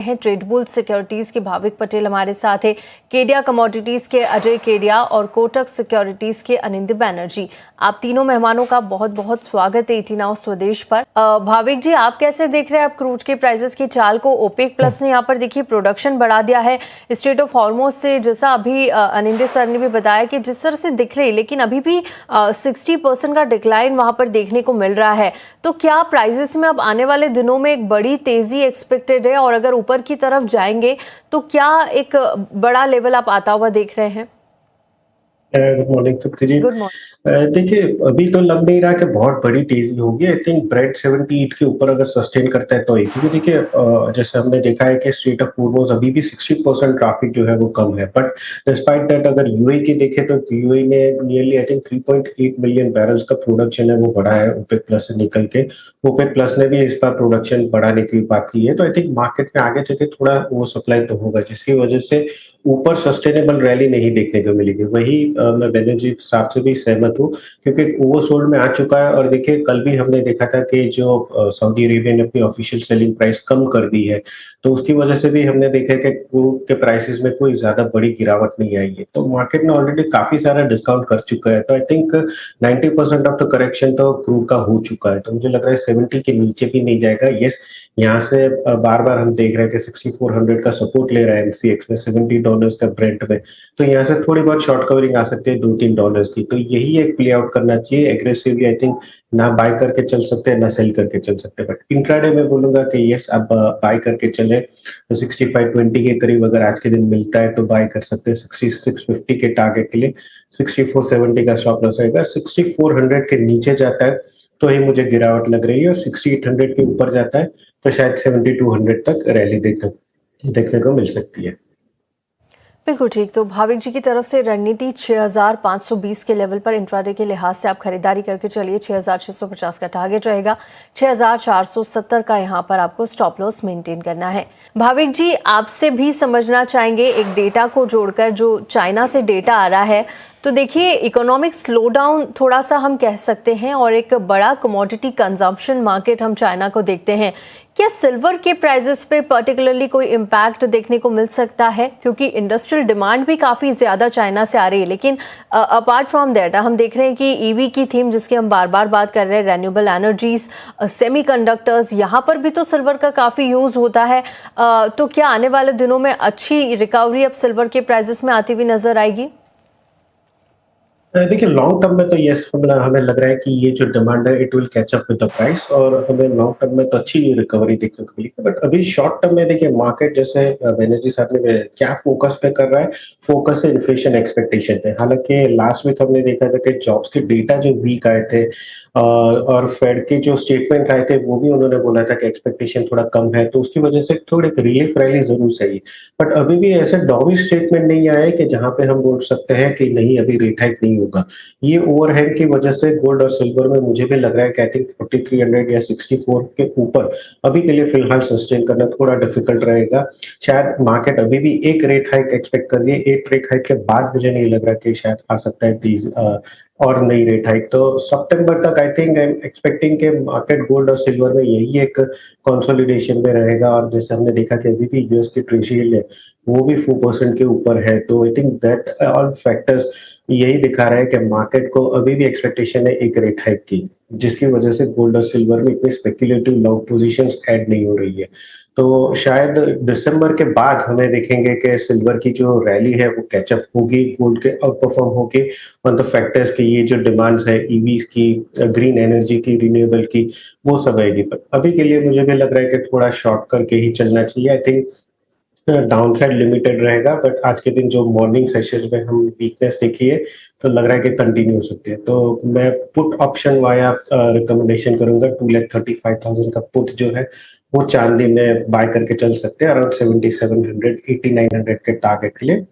हैं ट्रेडबुल सिक्योरिटीज के भाविक पटेल हमारे साथ है, केडिया कमोडिटीज के अजय केडिया और कोटक सिक्योरिटीज के अनिंद बैनर्जी। आप तीनों मेहमानों का बहुत बहुत स्वागत है 18 नाउ स्वदेश पर। भाविक जी, आप कैसे देख रहे हैं आप क्रूड के प्राइसेस की चाल को? ओपेक प्लस ने यहाँ पर देखिए प्रोडक्शन बढ़ा दिया है स्ट्रेट ऑफ हॉर्मोज से, जैसा अभी अनिंद सर ने भी बताया कि जिस तरह से दिख रही, लेकिन अभी भी 60% का डिक्लाइन वहां पर देखने को मिल रहा है। तो क्या प्राइसेस में अब आने वाले दिनों में एक बड़ी तेजी एक्सपेक्टेड है, और अगर ऊपर की तरफ जाएंगे तो क्या एक बड़ा लेवल आप आता हुआ देख रहे हैं? Good morning Tripti ji. Good morning. देखिए, अभी तो लग नहीं रहा कि बहुत बड़ी तेजी होगी। आई थिंक ब्रेड 78 के ऊपर अगर सस्टेन करता है तो ही, क्योंकि देखिए जैसे हमने देखा है कि स्ट्रेट ऑफ हॉर्मोज अभी भी 60% ट्रैफिक जो है वो कम है। बट डिस्पाइट दैट अगर यूएई की देखें तो यूएई ने nearly I think 3.8 million barrels का प्रोडक्शन है वो बढ़ा है ओपेक प्लस से निकल के। ओपेक प्लस ने भी इस बार प्रोडक्शन बढ़ाने की बात की है, तो आई थिंक मार्केट में आगे चलके थोड़ा वो सप्लाई तो होगा, जिसकी वजह से ऊपर सस्टेनेबल रैली नहीं देखने को मिलेगी। वही मैं बैनर्जी साहब से भी सहमत हूँ, क्योंकि ओवरसोल्ड में आ चुका है। और देखिए, कल भी हमने देखा था कि जो सऊदी अरेबिया ने अपनी ऑफिशियल सेलिंग प्राइस कम कर दी है, तो उसकी वजह से भी हमने देखा कि क्रूड के प्राइसेस में कोई ज्यादा बड़ी गिरावट नहीं आई है। तो मार्केट ने ऑलरेडी काफी सारा डिस्काउंट कर चुका है, तो I think 90% of the correction तो क्रूड का हो चुका है। तो मुझे लग रहा है 70 के नीचे भी नहीं जाएगा। यस, यहाँ से बार बार हम देख रहे हैं कि 6400 का सपोर्ट ले रहा है एमसीएक्स में, $70 का ब्रेंट में। तो यहाँ से थोड़ी बहुत शॉर्ट कवरिंग आ सकती है $2-3 की। तो यही एक प्ले आउट करना चाहिए एग्रेसिवली। आई थिंक ना बाय करके चल सकते हैं ना सेल करके चल सकते हैं। बट इंट्राडे में बोलूंगा कि यस, अब बाय करके चले तो 65-20 के करीब अगर आज के दिन मिलता है तो बाय कर सकते हैं। 6650 के टारगेट के लिए 6470 का स्टॉप लॉस रहेगा। 6400 के नीचे जाता है तो ही मुझे गिरावट लग रही है, और 6800 के ऊपर जाता है तो शायद 7200 तक रैली देखने को मिल सकती है। बिल्कुल ठीक। तो भाविक जी की तरफ से रणनीति 6520 के लेवल पर इंट्राडे के लिहाज से आप खरीदारी करके चलिए। 6650 का टारगेट रहेगा, 6470 का यहाँ पर आपको स्टॉप लॉस मेंटेन करना है। भाविक जी, आपसे भी समझना चाहेंगे एक डेटा को जोड़कर, जो चाइना से डेटा आ रहा है। तो देखिए, इकोनॉमिक स्लो डाउन थोड़ा सा हम कह सकते हैं, और एक बड़ा कमोडिटी कंजम्पशन मार्केट हम चाइना को देखते हैं। क्या सिल्वर के प्राइसेस पे पर्टिकुलरली कोई इम्पैक्ट देखने को मिल सकता है? क्योंकि इंडस्ट्रियल डिमांड भी काफ़ी ज़्यादा चाइना से आ रही है, लेकिन अपार्ट फ्रॉम दैट हम देख रहे हैं कि ईवी की थीम जिसकी हम बार बार बात कर रहे हैं, रेन्यूएबल एनर्जीज, सेमीकंडक्टर्स, यहाँ पर भी तो सिल्वर का काफ़ी यूज़ होता है। तो क्या आने वाले दिनों में अच्छी रिकवरी अब सिल्वर के प्राइसेस में आती हुई नजर आएगी? देखिए, लॉन्ग टर्म में तो यस, हमें लग रहा है कि ये जो डिमांड है it will catch up with the price, और हमें लॉन्ग टर्म में तो अच्छी रिकवरी देखने को मिलेगी। बट अभी शॉर्ट टर्म में देखिए, मार्केट जैसे बैनर्जी साहब ने क्या फोकस पे कर रहा है, फोकस है इन्फ्लेशन एक्सपेक्टेशन पे। हालांकि लास्ट वीक हमने देखा था कि जॉब्स के डेटा जो वीक आए थे, और फेड के जो स्टेटमेंट आए थे वो भी उन्होंने बोला था कि एक्सपेक्टेशन थोड़ा कम है, तो उसकी वजह से थोड़ी रिलीफ रैली जरूर सही। बट अभी भी ऐसे डॉविश स्टेटमेंट नहीं आया है कि जहां पे हम बोल सकते हैं कि नहीं, अभी रेट हाइक नहीं होगा। ये ओवरहैंग की वजह से गोल्ड और सिल्वर में मुझे भी लग रहा है कि आई थिंक 4300 या 64 के ऊपर अभी के लिए फिलहाल सस्टेन करना थोड़ा डिफिकल्ट रहेगा। शायद मार्केट अभी भी एक रेट हाइक एक्सपेक्ट कर रही है। एक रेट हाइक के बाद मुझे नहीं लग रहा कि शायद आ सकता है और नई रेट हाइक। तो सितंबर तक I think I am expecting के मार्केट गोल्ड और सिल्वर में यही एक कंसोलिडेशन में रहेगा। और जैसे हमने देखा कि अभी भी यूएस की ट्रेजरी है वो भी 4% के ऊपर है। तो I think that all factors यही दिखा रहा है कि मार्केट को अभी भी एक्सपेक्टेशन है एक रेट हाइक की, जिसकी वजह से गोल्ड और सिल्वर में इतनी स्पेक्युलेटिव लॉन्ग पोजीशंस ऐड नहीं हो रही है। तो शायद दिसंबर के बाद हमें देखेंगे कि सिल्वर की जो रैली है वो कैचअप होगी, गोल्ड के आउट परफॉर्म होगी ऑन द फैक्टर्स की। ये जो डिमांड्स है ईवी की, ग्रीन एनर्जी की, रिन्यूएबल की, वो सब आएगी। पर अभी के लिए मुझे भी लग रहा है कि थोड़ा शॉर्ट करके ही चलना चाहिए। आई थिंक डाउनसाइड लिमिटेड रहेगा, बट आज के दिन जो मॉर्निंग सेशन में हम वीकनेस देखी है तो लग रहा है कि कंटिन्यू हो सकती है। तो मैं पुट ऑप्शन वाया रिकमेंडेशन करूंगा। 2,35,000 का पुट जो है वो चांदी में बाय करके चल सकते हैं अराउंड 7700 8900 के टारगेट के लिए,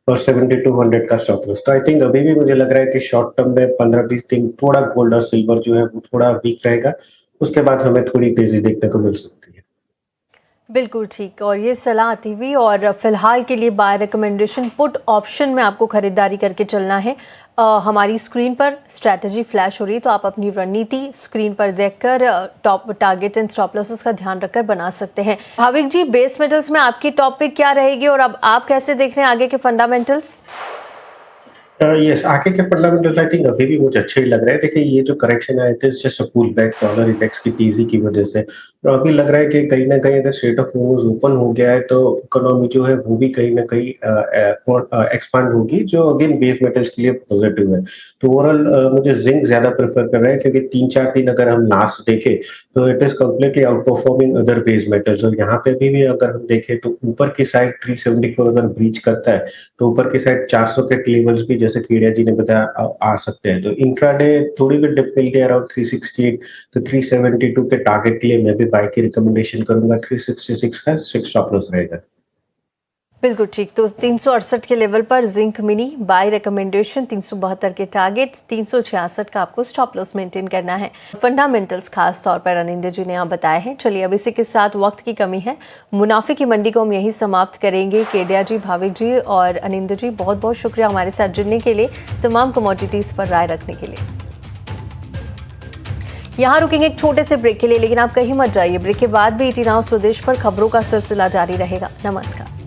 और 7200 का स्टॉप लॉस। तो आई थिंक अभी भी मुझे लग रहा है कि शॉर्ट टर्म में 15-20 दिन थोड़ा गोल्ड और सिल्वर जो है वो थोड़ा वीक रहेगा। उसके बाद हमें थोड़ी तेजी देखने को मिल सकती है। बिल्कुल ठीक। और ये सलाह आती हुई और फिलहाल के लिए बाय रिकमेंडेशन पुट ऑप्शन में आपको खरीदारी करके चलना है। हमारी स्क्रीन पर स्ट्रैटेजी फ्लैश हो रही है, तो आप अपनी रणनीति स्क्रीन पर देखकर top target and stop losses का ध्यान रखकर बना सकते हैं। भाविक जी, बेस मेटल्स में आपकी टॉपिक क्या रहेगी और अब आप कैसे देख रहे हैं आगे के फंडामेंटल्स? यस, आगे के फंडामेंटल्स आई थिंक अभी भी मुझे अच्छे ही लग रहे हैं। देखिए ये जो करेक्शन आया था just a pull back dollar index की तेजी की वजह से, और अभी लग रहा है कि कहीं न कहीं अगर स्ट्रेट ऑफ हॉर्मज़ ओपन हो गया है तो इकोनॉमी जो है वो भी कहीं न कहीं एक्सपांड होगी, जो अगेन बेस मेटल्स के लिए पॉजिटिव है। तो ओवरऑल मुझे ज़िंक ज़्यादा प्रेफ़र कर रहा है, क्योंकि 3-4 दिन अगर हम लास्ट देखें तो it is completely out performing other base metals, और यहाँ पे भी अगर हम देखें तो ऊपर की साइड 374 अगर ब्रीच करता है तो ऊपर की साइड 400 के लेवल्स भी, जैसे कीड़िया जी ने बताया, आ सकते हैं। तो इंट्राडे थोड़ी भी डिप मिल गया अराउंड 368, तो 372 के टारगेट के लिए मैं भी बाय की रिकमेंडेशन करूंगा। 366 का 6 स्टॉप लॉस रहेगा। बिल्कुल ठीक। तो 368 के लेवल पर जिंक मिनी बाय रिकमेंडेशन, 372 के टारगेट, 366 का आपको स्टॉप लॉस मेंटेन करना है। फंडामेंटल्स खास तौर पर अनिंदर जी ने यहाँ बताए हैं। चलिए अब इसी के साथ वक्त की कमी है, मुनाफे की मंडी को हम यही समाप्त करेंगे। केडिया जी, भाविक जी और अनिंदर जी, बहुत बहुत शुक्रिया हमारे साथ जुड़ने के लिए, तमाम कमोडिटीज पर राय रखने के लिए। यहाँ रुकेंगे एक छोटे से ब्रेक के लिए, लेकिन आप कहीं मत जाइए। ब्रेक के बाद भी ईटी नाउ स्वदेश पर खबरों का सिलसिला जारी रहेगा। नमस्कार।